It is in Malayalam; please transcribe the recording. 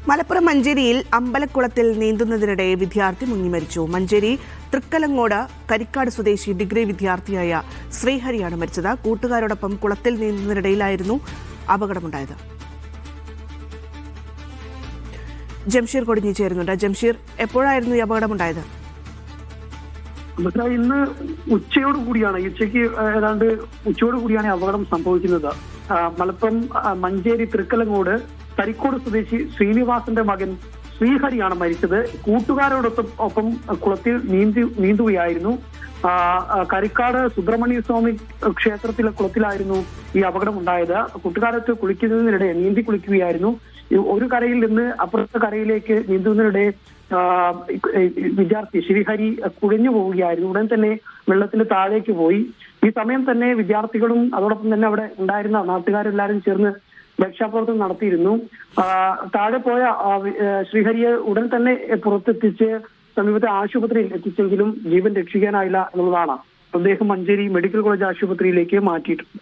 മലപ്പുറം മഞ്ചേരിയിൽ അമ്പലക്കുളത്തിൽ നീന്തുന്നതിനിടെ വിദ്യാർത്ഥി മുങ്ങിമരിച്ചു. മഞ്ചേരി തൃക്കലങ്ങോട് കരിക്കാട് സ്വദേശി ഡിഗ്രി വിദ്യാർത്ഥിയായ ശ്രീഹരിയാണ് മരിച്ചത്. കൂട്ടുകാരോടൊപ്പം കുളത്തിൽ നീന്തുന്നതിനിടയിലായിരുന്നു അപകടമുണ്ടായത്. ജംഷീർ കൊടിഞ്ഞി ചേരുന്നുണ്ട്. ജംഷീർ, എപ്പോഴായിരുന്നു ഈ അപകടമുണ്ടായത്? ഇന്ന് ഉച്ചയോട് കൂടിയാണ്, ഉച്ചയ്ക്ക് ഏതാണ്ട് ഉച്ചയോട് കൂടിയാണ് അപകടം സംഭവിക്കുന്നത്. മലപ്പുറം മഞ്ചേരി തൃക്കലങ്ങോട് കരിക്കോട് സ്വദേശി ശ്രീനിവാസന്റെ മകൻ ശ്രീഹരിയാണ് മരിച്ചത്. കൂട്ടുകാരോടൊപ്പം കുളത്തിൽ നീന്തുകയായിരുന്നു. കരിക്കാട് സുബ്രഹ്മണ്യ സ്വാമി ക്ഷേത്രത്തിലെ കുളത്തിലായിരുന്നു ഈ അപകടം ഉണ്ടായത്. കൂട്ടുകാരത്ത് കുളിക്കുന്നതിനിടെ നീന്തി കുളിക്കുകയായിരുന്നു. ഒരു കരയിൽ നിന്ന് അപ്പുറത്തെ കരയിലേക്ക് നീന്തുന്നതിനിടെ വിദ്യാർത്ഥി ശ്രീഹരി കുഴഞ്ഞു പോവുകയായിരുന്നു. ഉടൻ തന്നെ വെള്ളത്തിന് താഴേക്ക് പോയി. ഈ സമയം തന്നെ വിദ്യാർത്ഥികളും അതോടൊപ്പം തന്നെ അവിടെ ഉണ്ടായിരുന്ന നാട്ടുകാരെല്ലാവരും ചേർന്ന് രക്ഷാപ്രവർത്തനം നടത്തിയിരുന്നു. താഴെ പോയ ശ്രീഹരിയെ ഉടൻ തന്നെ പുറത്തെത്തിച്ച് സമീപത്തെ ആശുപത്രിയിൽ എത്തിച്ചെങ്കിലും ജീവൻ രക്ഷിക്കാനായില്ല എന്നുള്ളതാണ്. അദ്ദേഹം മഞ്ചേരി മെഡിക്കൽ കോളേജ് ആശുപത്രിയിലേക്ക് മാറ്റിയിട്ടുണ്ട്.